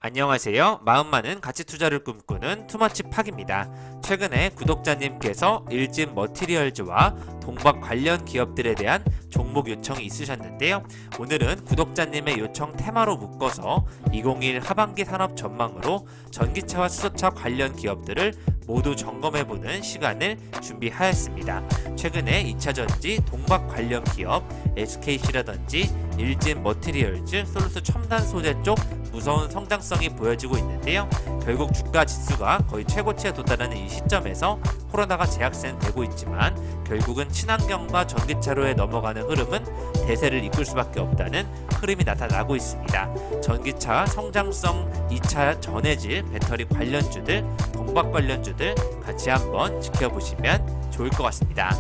안녕하세요. 마음 많은 가치 투자를 꿈꾸는 투머치팍입니다. 최근에 구독자님께서 일진 머티리얼즈와 동박 관련 기업들에 대한 종목 요청이 있으셨는데요. 오늘은 구독자님의 요청 테마로 묶어서 2021 하반기 산업 전망으로 전기차와 수소차 관련 기업들을 모두 점검해보는 시간을 준비하였습니다. 최근에 2차전지 동박 관련 기업 SKC라든지 일진 머티리얼즈, 솔루스 첨단 소재 쪽 무서운 성장성이 보여지고 있는데요. 결국 주가 지수가 거의 최고치에 도달하는 이 시점에서 코로나가 재확산되고 있지만 결국은 친환경과 전기차로에 넘어가는 흐름은 대세를 이끌 수밖에 없다는 흐름이 나타나고 있습니다. 전기차 성장성 2차 전해질 배터리 관련주들, 동박 관련주들 같이 한번 지켜보시면 좋을 것 같습니다.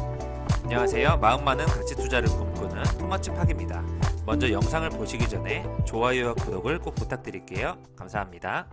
안녕하세요. 마음 많은 가치 투자를 꿈꾸는 토마치팍입니다. 먼저 영상을 보시기 전에 좋아요와 구독을 꼭 부탁드릴게요. 감사합니다.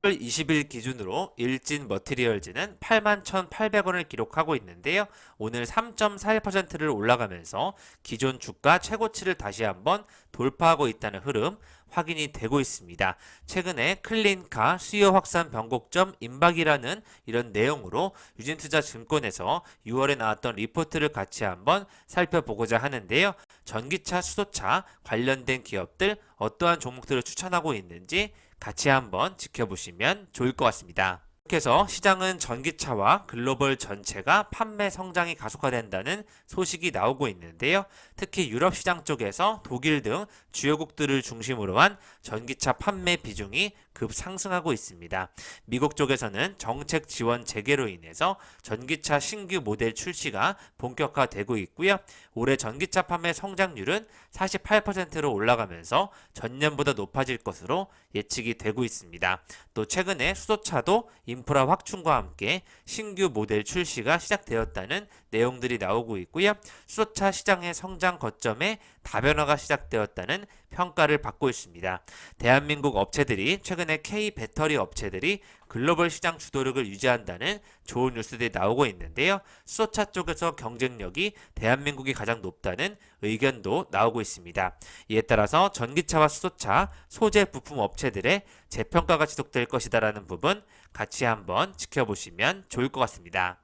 1월 20일 기준으로 일진 머티리얼즈는 81,800원을 기록하고 있는데요. 오늘 3.41%를 올라가면서 기존 주가 최고치를 다시 한번 돌파하고 있다는 흐름 확인이 되고 있습니다. 최근에 클린카 수요 확산 변곡점 임박이라는 이런 내용으로 유진투자증권에서 6월에 나왔던 리포트를 같이 한번 살펴보고자 하는데요. 전기차, 수소차 관련된 기업들 어떠한 종목들을 추천하고 있는지 같이 한번 지켜보시면 좋을 것 같습니다. 이렇게 해서 시장은 전기차와 글로벌 전체가 판매 성장이 가속화된다는 소식이 나오고 있는데요. 특히 유럽 시장 쪽에서 독일 등 주요국들을 중심으로 한 전기차 판매 비중이 급상승하고 있습니다. 미국 쪽에서는 정책 지원 재개로 인해서 전기차 신규 모델 출시가 본격화되고 있고요. 올해 전기차 판매 성장률은 48%로 올라가면서 전년보다 높아질 것으로 예측이 되고 있습니다. 또 최근에 수소차도 인프라 확충과 함께 신규 모델 출시가 시작되었다는 내용들이 나오고 있고요. 수소차 시장의 성장 거점에 다변화가 시작되었다는 평가를 받고 있습니다. 대한민국 업체들이 최근에 K 배터리 업체들이 글로벌 시장 주도력을 유지한다는 좋은 뉴스들이 나오고 있는데요. 수소차 쪽에서 경쟁력이 대한민국이 가장 높다는 의견도 나오고 있습니다. 이에 따라서 전기차와 수소차, 소재 부품 업체들의 재평가가 지속될 것이다라는 부분 같이 한번 지켜보시면 좋을 것 같습니다.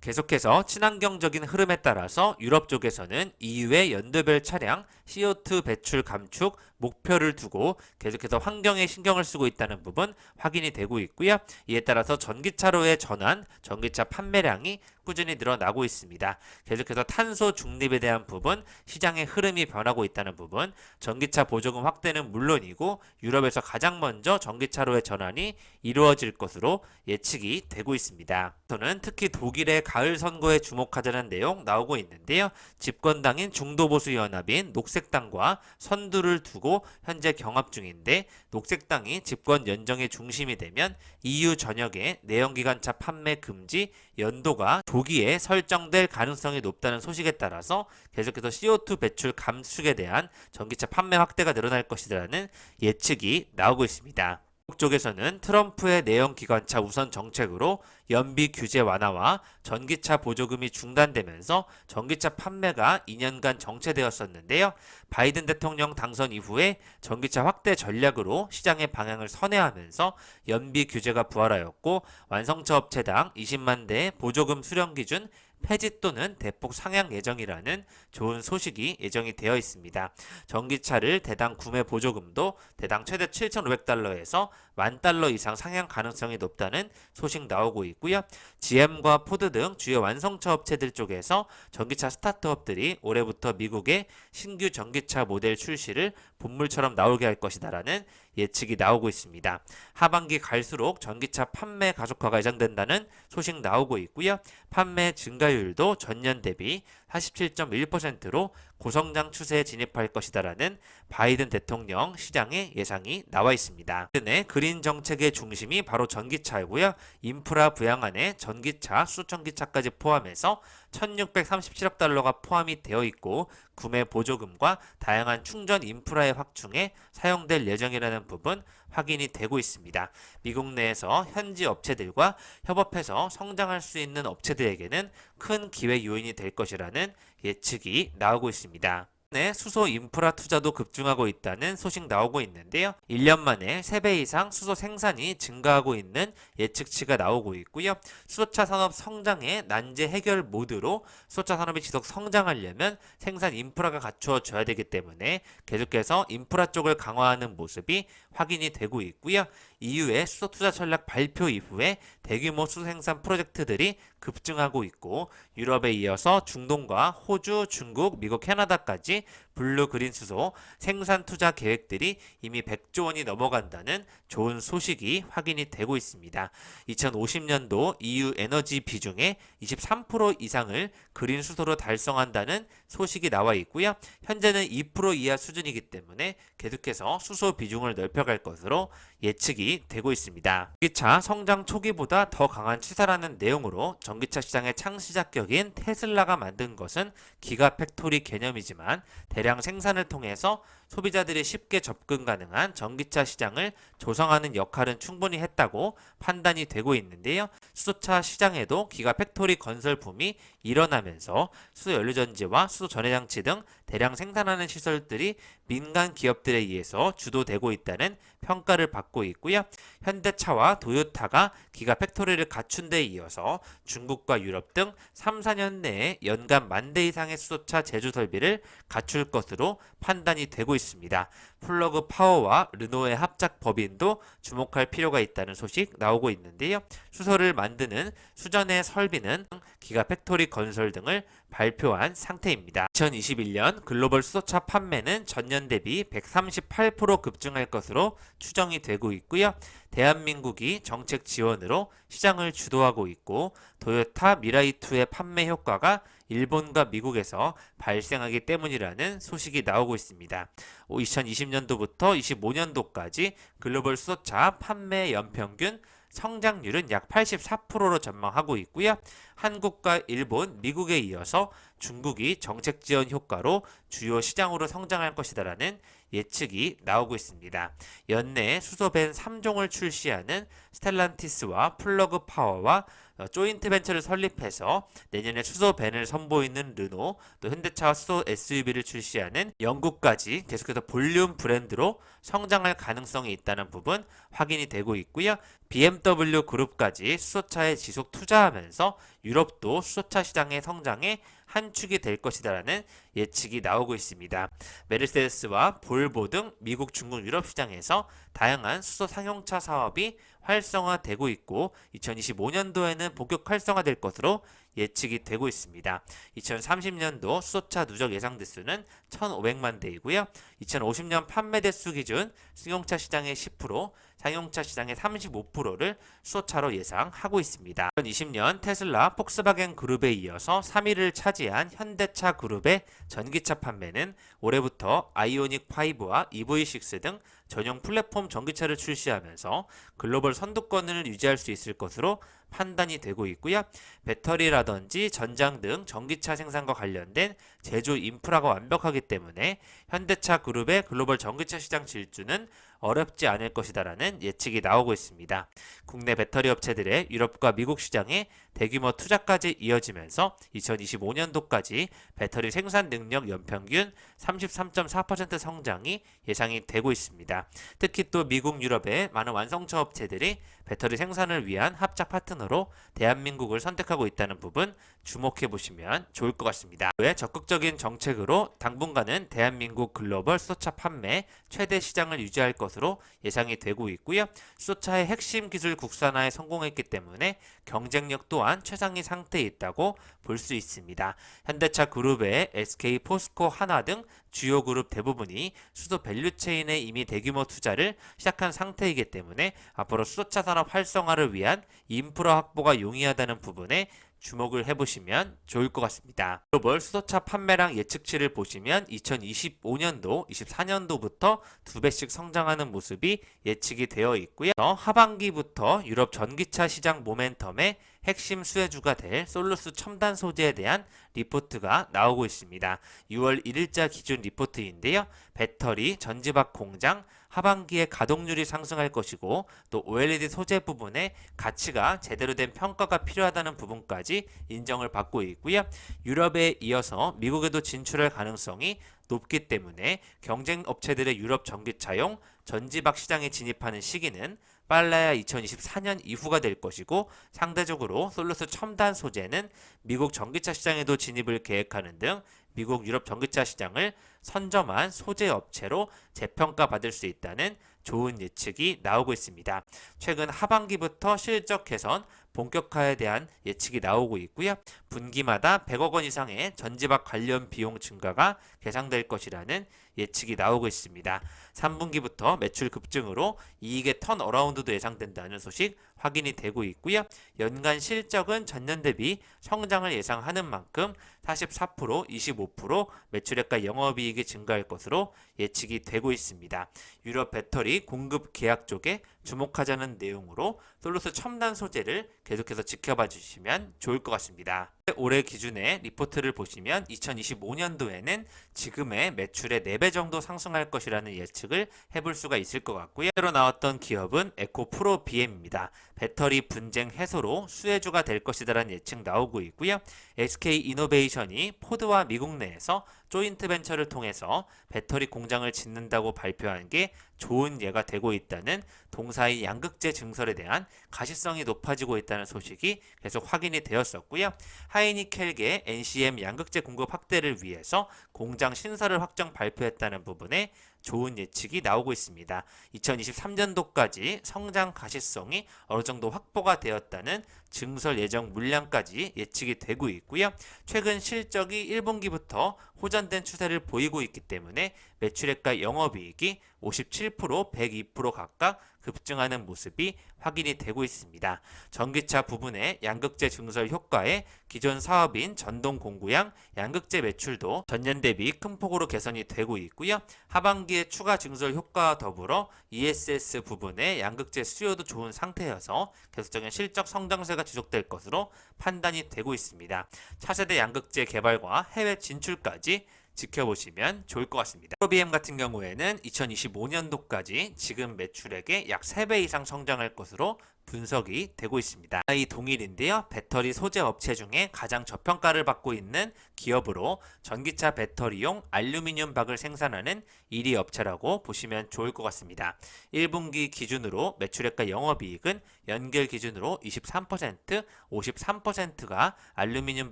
계속해서 친환경적인 흐름에 따라서 유럽 쪽에서는 EU의 연도별 차량 CO2 배출 감축 목표를 두고 계속해서 환경에 신경을 쓰고 있다는 부분 확인이 되고 있고요. 이에 따라서 전기차로의 전환, 전기차 판매량이 꾸준히 늘어나고 있습니다. 계속해서 탄소 중립에 대한 부분, 시장의 흐름이 변하고 있다는 부분, 전기차 보조금 확대는 물론이고 유럽에서 가장 먼저 전기차로의 전환이 이루어질 것으로 예측이 되고 있습니다. 저는 특히 독일의 가을 선거에 주목하자는 내용 나오고 있는데요. 집권당인 중도보수연합인 녹색당과 선두를 두고 현재 경합 중인데 녹색당이 집권 연정의 중심이 되면 EU 전역의 내연기관차 판매 금지 연도가 조기에 설정될 가능성이 높다는 소식에 따라서 계속해서 CO2 배출 감축에 대한 전기차 판매 확대가 늘어날 것이라는 예측이 나오고 있습니다. 미국 쪽에서는 트럼프의 내연기관차 우선 정책으로 연비 규제 완화와 전기차 보조금이 중단되면서 전기차 판매가 2년간 정체되었었는데요. 바이든 대통령 당선 이후에 전기차 확대 전략으로 시장의 방향을 선회하면서 연비 규제가 부활하였고 완성차 업체당 20만 대 보조금 수령 기준 폐지 또는 대폭 상향 예정이라는 좋은 소식이 예정이 되어 있습니다. 전기차를 대당 구매 보조금도 대당 최대 7,500달러에서 10,000달러 이상 상향 가능성이 높다는 소식 나오고 있고요. GM과 포드 등 주요 완성차 업체들 쪽에서 전기차 스타트업들이 올해부터 미국의 신규 전기차 모델 출시를 본물처럼 나오게 할 것이다라는 예측이 나오고 있습니다. 하반기 갈수록 전기차 판매 가속화가 예상된다는 소식 나오고 있고요. 판매 증가율도 전년 대비 47.1%로 고성장 추세에 진입할 것이다라는 바이든 대통령 시장의 예상이 나와 있습니다. 최근에 그린 정책의 중심이 바로 전기차이고요. 인프라 부양안에 전기차, 수전기차까지 포함해서 1,637억 달러가 포함이 되어 있고 구매 보조금과 다양한 충전 인프라의 확충에 사용될 예정이라는 부분 확인이 되고 있습니다. 미국 내에서 현지 업체들과 협업해서 성장할 수 있는 업체들에게는 큰 기회 요인이 될 것이라는 예측이 나오고 있습니다. 네, 수소 인프라 투자도 급증하고 있다는 소식 나오고 있는데요. 1년 만에 3배 이상 수소 생산이 증가하고 있는 예측치가 나오고 있고요. 수소차 산업 성장의 난제 해결 모드로 수소차 산업이 지속 성장하려면 생산 인프라가 갖추어져야 되기 때문에 계속해서 인프라 쪽을 강화하는 모습이 확인이 되고 있고요. EU의 수소 투자 전략 발표 이후에 대규모 수소 생산 프로젝트들이 급증하고 있고, 유럽에 이어서 중동과 호주, 중국, 미국, 캐나다까지 블루 그린 수소 생산 투자 계획들이 이미 100조 원이 넘어간다는 좋은 소식이 확인이 되고 있습니다. 2050년도 EU 에너지 비중의 23% 이상을 그린 수소로 달성한다는 소식이 나와 있고요. 현재는 2% 이하 수준이기 때문에 계속해서 수소 비중을 넓혀갈 것으로 예측이 되고 있습니다. 전기차 성장 초기보다 더 강한 추세라는 내용으로 전기차 시장의 창시작격인 테슬라가 만든 것은 기가팩토리 개념이지만 대량 생산을 통해서 소비자들이 쉽게 접근 가능한 전기차 시장을 조성하는 역할은 충분히 했다고 판단이 되고 있는데요. 수소차 시장에도 기가팩토리 건설 붐이 일어나면서 수소연료전지와 수소전해장치 등 대량 생산하는 시설들이 민간 기업들에 의해서 주도되고 있다는 평가를 받고 있고요. 현대차와 도요타가 기가팩토리를 갖춘 데 이어서 중국과 유럽 등 3, 4년 내에 연간 10,000대 이상의 수소차 제조 설비를 갖출 것으로 판단이 되고 있습니다. 플러그 파워와 르노의 합작 법인도 주목할 필요가 있다는 소식 나오고 있는데요. 수소를 만드는 수전의 설비는 기가팩토리 건설 등을 발표한 상태입니다. 2021년 글로벌 수소차 판매는 전년 대비 138% 급증할 것으로 추정이 되고 있고요. 대한민국이 정책 지원으로 시장을 주도하고 있고, 도요타 미라이2의 판매 효과가 일본과 미국에서 발생하기 때문이라는 소식이 나오고 있습니다. 2020년도부터 25년도까지 글로벌 수소차 판매 연평균 성장률은 약 84%로 전망하고 있고요. 한국과 일본, 미국에 이어서 중국이 정책 지원 효과로 주요 시장으로 성장할 것이다라는 예측이 나오고 있습니다. 연내에 수소벤 3종을 출시하는 스텔란티스와 플러그 파워와 조인트 벤처를 설립해서 내년에 수소벤을 선보이는 르노, 또 현대차와 수소 SUV를 출시하는 영국까지 계속해서 볼륨 브랜드로 성장할 가능성이 있다는 부분 확인이 되고 있고요. BMW 그룹까지 수소차에 지속 투자하면서 유럽도 수소차 시장의 성장에 한 축이 될 것이다라는 예측이 나오고 있습니다. 메르세데스와 볼보 등 미국, 중국, 유럽 시장에서 다양한 수소 상용차 사업이 활성화되고 있고, 2025년도에는 본격 활성화될 것으로 예측이 되고 있습니다. 2030년도 수소차 누적 예상 대수는 1,500만 대이고요. 2050년 판매 대수 기준 승용차 시장의 10%, 상용차 시장의 35%를 수소차로 예상하고 있습니다. 2020년 테슬라, 폭스바겐 그룹에 이어서 3위를 차지한 현대차 그룹의 전기차 판매는 올해부터 아이오닉 5와 EV6 등 전용 플랫폼 전기차를 출시하면서 글로벌 선두권을 유지할 수 있을 것으로 판단이 되고 있고요. 배터리라든지 전장 등 전기차 생산과 관련된 제조 인프라가 완벽하기 때문에 현대차 그룹의 글로벌 전기차 시장 질주는 어렵지 않을 것이다라는 예측이 나오고 있습니다. 국내 배터리 업체들의 유럽과 미국 시장에 대규모 투자까지 이어지면서 2025년도까지 배터리 생산 능력 연평균 33.4% 성장이 예상이 되고 있습니다. 특히 또 미국, 유럽의 많은 완성차 업체들이 배터리 생산을 위한 합작 파트너로 대한민국을 선택하고 있다는 부분 주목해 보시면 좋을 것 같습니다. 의 적극적인 정책으로 당분간은 대한민국 글로벌 수소차 판매 최대 시장을 유지할 것으로 예상이 되고 있고요. 수소차의 핵심 기술 국산화에 성공했기 때문에 경쟁력 또한 최상위 상태에 있다고 볼 수 있습니다. 현대차 그룹의 SK, 포스코, 한화 등 주요 그룹 대부분이 수소 밸류체인에 이미 대규모 투자를 시작한 상태이기 때문에 앞으로 수소차 산업 활성화를 위한 인프라 확보가 용이하다는 부분에 주목을 해보시면 좋을 것 같습니다. 글로벌 수소차 판매량 예측치를 보시면 2025년도, 24년도부터 2배씩 성장하는 모습이 예측이 되어 있고요. 하반기부터 유럽 전기차 시장 모멘텀의 핵심 수혜주가 될 솔루스 첨단 소재에 대한 리포트가 나오고 있습니다. 6월 1일자 기준 리포트인데요. 배터리, 전지박 공장, 하반기에 가동률이 상승할 것이고 또 OLED 소재 부분의 가치가 제대로 된 평가가 필요하다는 부분까지 인정을 받고 있고요. 유럽에 이어서 미국에도 진출할 가능성이 높기 때문에 경쟁 업체들의 유럽 전기차용 전지박 시장에 진입하는 시기는 빨라야 2024년 이후가 될 것이고 상대적으로 솔루스 첨단 소재는 미국 전기차 시장에도 진입을 계획하는 등 미국 유럽 전기차 시장을 선점한 소재 업체로 재평가받을 수 있다는 좋은 예측이 나오고 있습니다. 최근 하반기부터 실적 개선 본격화에 대한 예측이 나오고 있고요. 분기마다 100억 원 이상의 전지박 관련 비용 증가가 계상될 것이라는 예측이 나오고 있습니다. 3분기부터 매출 급증으로 이익의 턴어라운드도 예상된다는 소식 확인이 되고 있고요. 연간 실적은 전년 대비 성장을 예상하는 만큼 44%, 25% 매출액과 영업이익이 증가할 것으로 예측이 되고 있습니다. 유럽 배터리 공급 계약 쪽에 주목하자는 내용으로 솔루스 첨단 소재를 계속해서 지켜봐 주시면 좋을 것 같습니다. 올해 기준의 리포트를 보시면 2025년도에는 지금의 매출의 4배 정도 상승할 것이라는 예측을 해볼 수가 있을 것 같고요. 새로 나왔던 기업은 에코프로 BM입니다. 배터리 분쟁 해소로 수혜주가 될 것이다라는 예측 나오고 있고요. SK이노베이션이 포드와 미국 내에서 조인트 벤처를 통해서 배터리 공장을 짓는다고 발표한 게 좋은 예가 되고 있다는 동사의 양극재 증설에 대한 가시성이 높아지고 있다는 소식이 계속 확인이 되었었고요. 하이니켈계 NCM 양극재 공급 확대를 위해서 공장 신설을 확정 발표했다는 부분에 좋은 예측이 나오고 있습니다. 2023년도까지 성장 가시성이 어느 정도 확보가 되었다는 증설 예정 물량까지 예측이 되고 있고요. 최근 실적이 1분기부터 호전된 추세를 보이고 있기 때문에 매출액과 영업이익이 57%, 102% 각각 급증하는 모습이 확인이 되고 있습니다. 전기차 부분의 양극재 증설 효과에 기존 사업인 전동 공구양 양극재 매출도 전년 대비 큰 폭으로 개선이 되고 있고요. 하반기에 추가 증설 효과와 더불어 ESS 부분의 양극재 수요도 좋은 상태여서 계속적인 실적 성장세가 지속될 것으로 판단이 되고 있습니다. 차세대 양극재 개발과 해외 진출까지 지켜보시면 좋을 것 같습니다. 프로비엠 같은 경우에는 2025년도까지 지금 매출액의 약 3배 이상 성장할 것으로 분석이 되고 있습니다. 이 동일인데요. 배터리 소재 업체 중에 가장 저평가를 받고 있는 기업으로 전기차 배터리용 알루미늄 박을 생산하는 1위 업체라고 보시면 좋을 것 같습니다. 1분기 기준으로 매출액과 영업이익은 연결 기준으로 23%, 53%가 알루미늄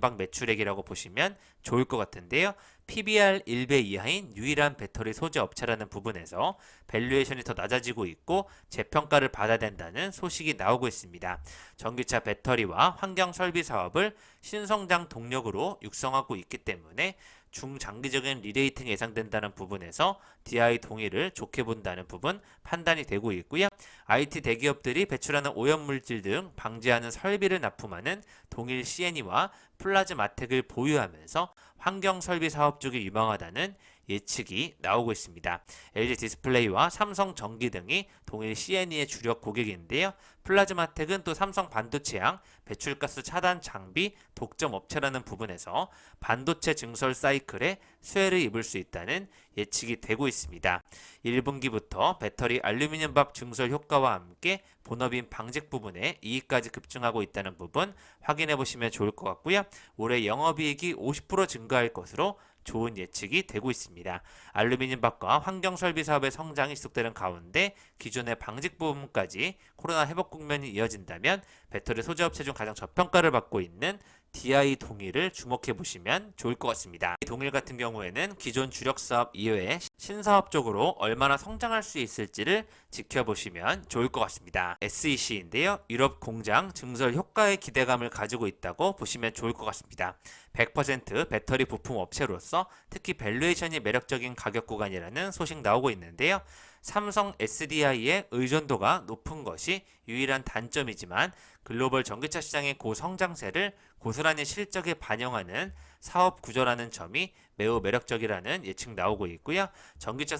박 매출액이라고 보시면 좋을 것 같은데요. PBR 1배 이하인 유일한 배터리 소재 업체라는 부분에서 밸류에이션이 더 낮아지고 있고 재평가를 받아야 된다는 소식이 나오고 있습니다. 전기차 배터리와 환경 설비 사업을 신성장 동력으로 육성하고 있기 때문에 중장기적인 리레이팅이 예상된다는 부분에서 DI 동의를 좋게 본다는 부분 판단이 되고 있고요. IT 대기업들이 배출하는 오염물질 등 방지하는 설비를 납품하는 동일 CNE와 플라즈마텍을 보유하면서 환경 설비 사업 쪽이 유망하다는 예측이 나오고 있습니다. LG 디스플레이와 삼성 전기 등이 동일 CNE의 주력 고객인데요. 플라즈마텍은 또 삼성 반도체양 배출가스 차단 장비 독점 업체라는 부분에서 반도체 증설 사이클에 수혜를 입을 수 있다는 예측이 되고 있습니다. 1분기부터 배터리 알루미늄 박 증설 효과와 함께 본업인 방직 부분에 이익까지 급증하고 있다는 부분 확인해 보시면 좋을 것 같고요. 올해 영업이익이 50% 증가할 것으로 좋은 예측이 되고 있습니다. 알루미늄 박과 환경 설비 사업의 성장이 지속되는 가운데 기존의 방직 부분까지 코로나 회복 국면이 이어진다면 배터리 소재 업체 중 가장 저평가를 받고 있는 DI 동일을 주목해 보시면 좋을 것 같습니다. 이 동일 같은 경우에는 기존 주력 사업 이외에 신사업 쪽으로 얼마나 성장할 수 있을지를 지켜보시면 좋을 것 같습니다. SEC인데요. 유럽 공장 증설 효과의 기대감을 가지고 있다고 보시면 좋을 것 같습니다. 100% 배터리 부품 업체로서 특히 밸류에이션이 매력적인 가격 구간이라는 소식 나오고 있는데요. 삼성 SDI의 의존도가 높은 것이 유일한 단점이지만 글로벌 전기차 시장의 고성장세를 고스란히 실적에 반영하는 사업 구조라는 점이 매우 매력적이라는 예측 나오고 있고요. 전기차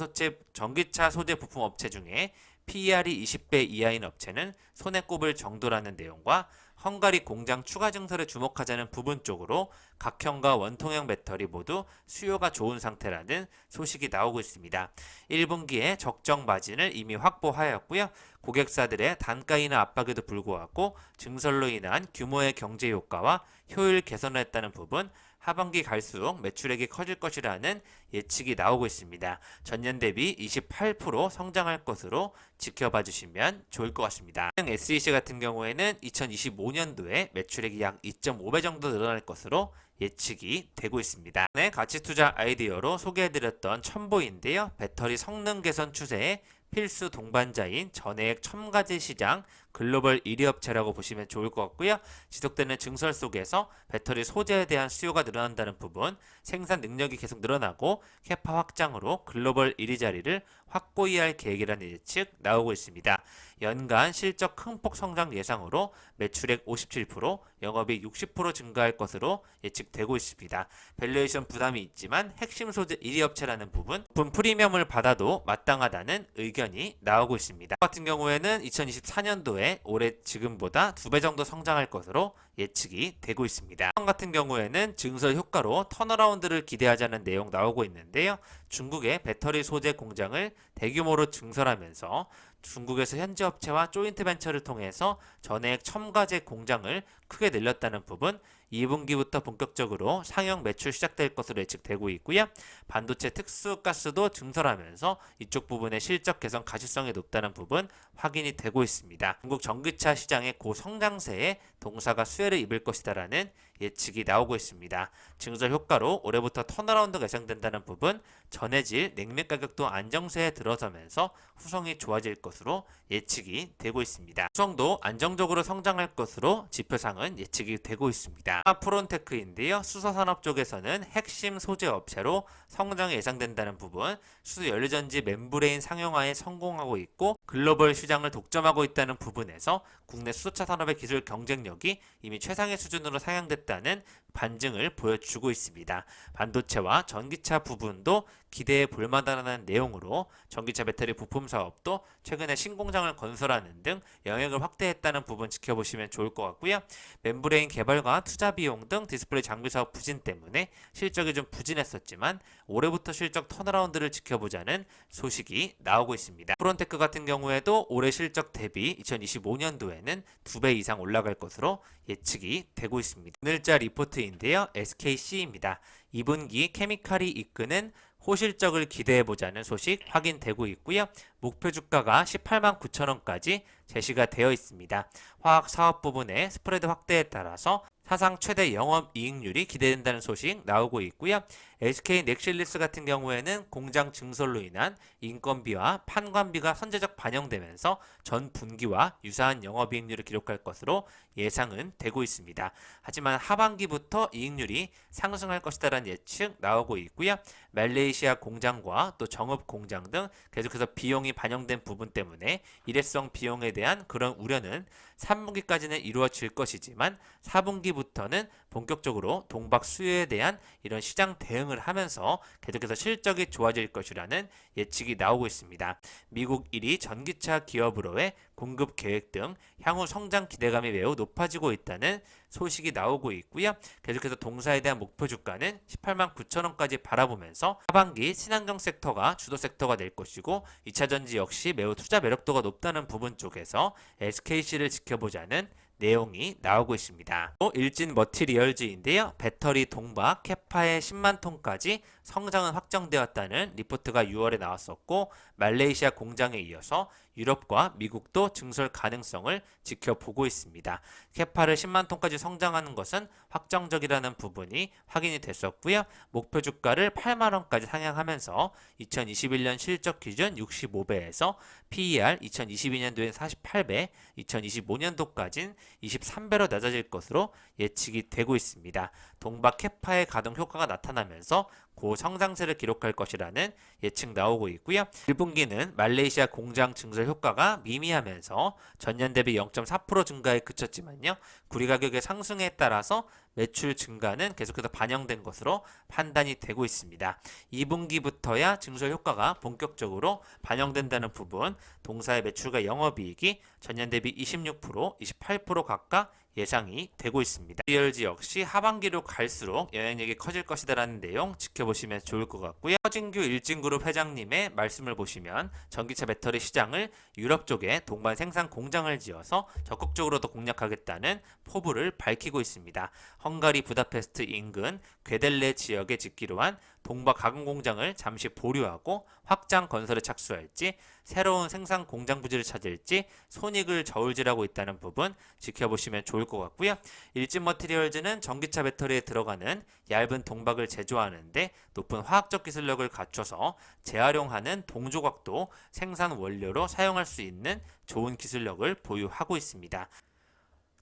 소재 부품 업체 중에 PER이 20배 이하인 업체는 손에 꼽을 정도라는 내용과 헝가리 공장 추가 증설에 주목하자는 부분 쪽으로 각형과 원통형 배터리 모두 수요가 좋은 상태라는 소식이 나오고 있습니다. 1분기에 적정 마진을 이미 확보하였고요. 고객사들의 단가 인하 압박에도 불구하고 증설로 인한 규모의 경제 효과와 효율 개선을 했다는 부분, 하반기 갈수록 매출액이 커질 것이라는 예측이 나오고 있습니다. 전년 대비 28% 성장할 것으로 지켜봐 주시면 좋을 것 같습니다. SEC 같은 경우에는 2025년도에 매출액이 약 2.5배 정도 늘어날 것으로 예측이 되고 있습니다. 네, 가치 투자 아이디어로 소개해드렸던 첨보인데요. 배터리 성능 개선 추세에 필수 동반자인 전해액 첨가제 시장 글로벌 1위 업체라고 보시면 좋을 것 같고요. 지속되는 증설 속에서 배터리 소재에 대한 수요가 늘어난다는 부분, 생산 능력이 계속 늘어나고 캐파 확장으로 글로벌 1위 자리를 확고히 할 계획이라는 예측 나오고 있습니다. 연간 실적 큰 폭 성장 예상으로 매출액 57%, 영업이익 60% 증가할 것으로 예측되고 있습니다. 밸류에이션 부담이 있지만 핵심 소재 1위 업체라는 부분 프리미엄을 받아도 마땅하다는 의견이 나오고 있습니다. 같은 경우에는 2024년도에 올해 지금보다 2배 정도 성장할 것으로 예측이 되고 있습니다. 같은 경우에는 증설 효과로 턴어라운드를 기대하자는 내용 나오고 있는데요. 중국의 배터리 소재 공장을 대규모로 증설하면서 중국에서 현지 업체와 조인트 벤처를 통해서 전해액 첨가제 공장을 크게 늘렸다는 부분, 2분기부터 본격적으로 상용 매출 시작될 것으로 예측되고 있고요. 반도체 특수가스도 증설하면서 이쪽 부분의 실적 개선 가시성이 높다는 부분 확인이 되고 있습니다. 중국 전기차 시장의 고성장세에 동사가 수혜를 입을 것이다라는 예측이 나오고 있습니다. 증설 효과로 올해부터 턴어라운드가 예상된다는 부분, 전해질 냉매 가격도 안정세에 들어서면서 후성이 좋아질 것으로 예측이 되고 있습니다. 후성도 안정적으로 성장할 것으로 지표상은 예측이 되고 있습니다. 프론테크인데요. 수소산업 쪽에서는 핵심 소재 업체로 성장이 예상된다는 부분, 수소 연료전지 멤브레인 상용화에 성공하고 있고 글로벌 시장을 독점하고 있다는 부분에서 국내 수소차 산업의 기술 경쟁력이 이미 최상의 수준으로 상향됐다는 반증을 보여주고 있습니다. 반도체와 전기차 부분도 기대해 볼 만하다는 내용으로 전기차 배터리 부품 사업도 최근에 신공장을 건설하는 등 영역을 확대했다는 부분 지켜보시면 좋을 것 같고요. 멤브레인 개발과 투자 비용 등 디스플레이 장비 사업 부진 때문에 실적이 좀 부진했었지만 올해부터 실적 턴어라운드를 지켜보자는 소식이 나오고 있습니다. 프론테크 같은 경우에도 올해 실적 대비 2025년도에는 2배 이상 올라갈 것으로 예측이 되고 있습니다. 오늘자 리포트인데요. SKC입니다. 2분기 케미칼이 이끄는 호실적을 기대해보자는 소식 확인되고 있고요. 목표 주가가 18만 9천원까지 제시가 되어 있습니다. 화학 사업 부분의 스프레드 확대에 따라서 사상 최대 영업이익률이 기대된다는 소식 나오고 있고요. SK 넥실리스 같은 경우에는 공장 증설로 인한 인건비와 판관비가 선제적 반영되면서 전 분기와 유사한 영업이익률을 기록할 것으로 예상은 되고 있습니다. 하지만 하반기부터 이익률이 상승할 것이다라는 예측 나오고 있고요. 말레이시아 공장과 또 정읍 공장 등 계속해서 비용이 반영된 부분 때문에 일회성 비용에 대한 그런 우려는 3분기까지는 이루어질 것이지만 4분기부터는 본격적으로 동박 수요에 대한 이런 시장 대응을 하면서 계속해서 실적이 좋아질 것이라는 예측이 나오고 있습니다. 미국 1위 전기차 기업으로의 공급 계획 등 향후 성장 기대감이 매우 높아지고 있다는 소식이 나오고 있고요. 계속해서 동사에 대한 목표 주가는 18만 9천원까지 바라보면서 하반기 친환경 섹터가 주도 섹터가 될 것이고 2차전지 역시 매우 투자 매력도가 높다는 부분 쪽에서 SKC를 지켜보자는 내용이 나오고 있습니다. 또 일진 머티리얼즈인데요. 배터리 동박 캐파의 10만 톤까지 성장은 확정되었다는 리포트가 6월에 나왔었고 말레이시아 공장에 이어서 유럽과 미국도 증설 가능성을 지켜보고 있습니다. 캐파를 10만 톤까지 성장하는 것은 확정적이라는 부분이 확인이 됐었고요. 목표 주가를 8만 원까지 상향하면서 2021년 실적 기준 65배에서 PER 2022년도엔 48배, 2025년도까지는 23배로 낮아질 것으로 예측이 되고 있습니다. 동박 캐파의 가동 효과가 나타나면서 고성장세를 기록할 것이라는 예측 나오고 있고요. 1분기는 말레이시아 공장 증설 효과가 미미하면서 전년 대비 0.4% 증가에 그쳤지만요. 구리 가격의 상승에 따라서 매출 증가는 계속해서 반영된 것으로 판단이 되고 있습니다. 2분기부터야 증설 효과가 본격적으로 반영된다는 부분, 동사의 매출과 영업이익이 전년 대비 26%, 28% 각각 예상이 되고 있습니다. 리얼즈 역시 하반기로 갈수록 영향력이 커질 것이다라는 내용 지켜보시면 좋을 것 같고요. 허진규 일진그룹 회장님의 말씀을 보시면 전기차 배터리 시장을 유럽 쪽에 동반 생산 공장을 지어서 적극적으로 더 공략하겠다는 포부를 밝히고 있습니다. 헝가리 부다페스트 인근 괴델레 지역에 짓기로 한 동박 가공 공장을 잠시 보류하고 확장 건설에 착수할지 새로운 생산 공장 부지를 찾을지 손익을 저울질하고 있다는 부분 지켜보시면 좋을 것 같고요. 일진 머티리얼즈는 전기차 배터리에 들어가는 얇은 동박을 제조하는데 높은 화학적 기술력을 갖춰서 재활용하는 동조각도 생산 원료로 사용할 수 있는 좋은 기술력을 보유하고 있습니다.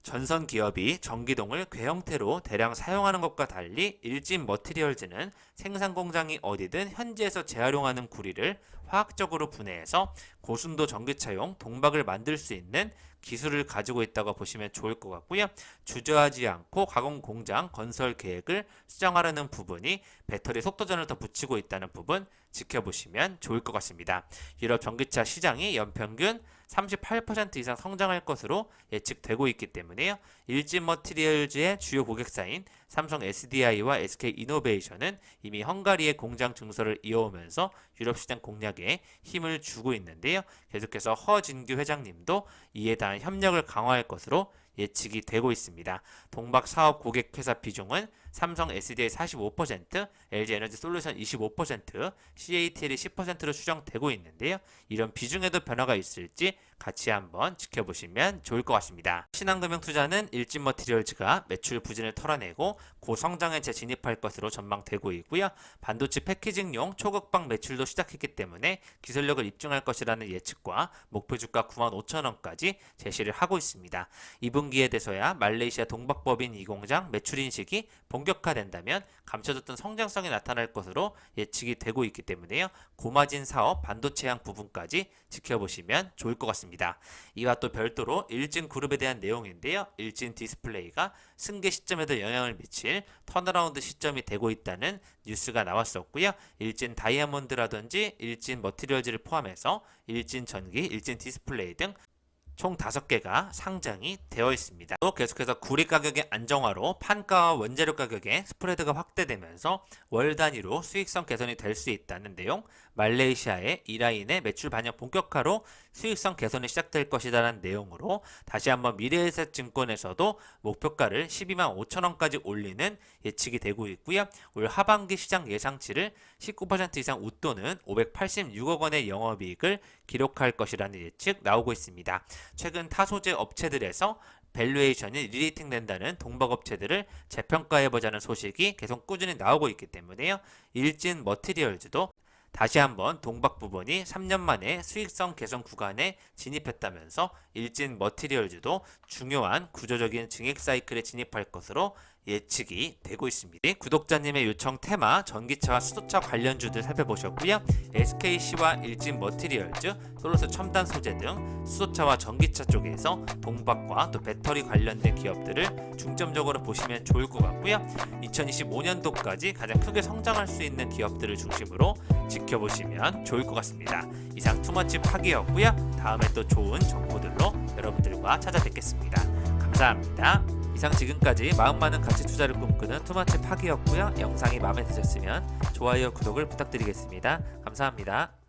전선 기업이 전기동을 괴형태로 대량 사용하는 것과 달리 일진 머티리얼즈는 생산 공장이 어디든 현지에서 재활용하는 구리를 화학적으로 분해해서 고순도 전기차용 동박을 만들 수 있는 기술을 가지고 있다고 보시면 좋을 것 같고요. 주저하지 않고 가공 공장 건설 계획을 수정하려는 부분이 배터리 속도전을 더 붙이고 있다는 부분 지켜보시면 좋을 것 같습니다. 유럽 전기차 시장이 연평균 38% 이상 성장할 것으로 예측되고 있기 때문에요. 일진 머티리얼즈의 주요 고객사인 삼성 SDI와 SK 이노베이션은 이미 헝가리의 공장 증설을 이어오면서 유럽 시장 공략에 힘을 주고 있는데요. 계속해서 허진규 회장님도 이에 대한 협력을 강화할 것으로 예측이 되고 있습니다. 동박 사업 고객 회사 비중은 삼성 SDI 45%, LG 에너지 솔루션 25%, CATL이 10%로 추정되고 있는데요. 이런 비중에도 변화가 있을지 같이 한번 지켜보시면 좋을 것 같습니다. 신한금융투자는 일진 머티리얼즈가 매출 부진을 털어내고 고성장에 재진입할 것으로 전망되고 있고요. 반도체 패키징용 초극방 매출도 시작했기 때문에 기술력을 입증할 것이라는 예측과 목표 주가 95,000원까지 제시를 하고 있습니다. 2분기에 돼서야 말레이시아 동박법인 2공장 매출 인식이 본격화된다면 감춰졌던 성장성이 나타날 것으로 예측이 되고 있기 때문에요. 고마진 사업 반도체향 부분까지 지켜보시면 좋을 것 같습니다. 이와 또 별도로 일진 그룹에 대한 내용인데요. 일진 디스플레이가 승계 시점에도 영향을 미칠 턴어라운드 시점이 되고 있다는 뉴스가 나왔었고요. 일진 다이아몬드라든지 일진 머티리얼즈를 포함해서 일진 전기, 일진 디스플레이 등 총 5개가 상장이 되어 있습니다. 또 계속해서 구리 가격의 안정화로 판가와 원재료 가격의 스프레드가 확대되면서 월 단위로 수익성 개선이 될 수 있다는 내용, 말레이시아의 이라인의 매출 반영 본격화로 수익성 개선이 시작될 것이라는 내용으로 다시 한번 미래에셋증권에서도 목표가를 12만 5천원까지 올리는 예측이 되고 있고요. 올 하반기 시장 예상치를 19% 이상 웃도는 586억 원의 영업이익을 기록할 것이라는 예측 나오고 있습니다. 최근 타소재 업체들에서 밸류에이션이 리레이팅 된다는 동박업체들을 재평가해보자는 소식이 계속 꾸준히 나오고 있기 때문에요. 일진 머티리얼즈도 다시 한번 동박 부분이 3년 만에 수익성 개선 구간에 진입했다면서 일진 머티리얼즈도 중요한 구조적인 증액 사이클에 진입할 것으로 예측이 되고 있습니다. 구독자님의 요청 테마 전기차와 수소차 관련주들 살펴보셨고요. SKC와 일진 머티리얼즈, 솔로스 첨단 소재 등 수소차와 전기차 쪽에서 동박과 또 배터리 관련된 기업들을 중점적으로 보시면 좋을 것 같고요. 2025년도까지 가장 크게 성장할 수 있는 기업들을 중심으로 지켜보시면 좋을 것 같습니다. 이상 투머치 파기였고요. 다음에 또 좋은 정보들로 여러분들과 찾아뵙겠습니다. 감사합니다. 이상 지금까지 마음 많은 가치 투자를 꿈꾸는 투머치 파기였고요. 영상이 마음에 드셨으면 좋아요, 구독을 부탁드리겠습니다. 감사합니다.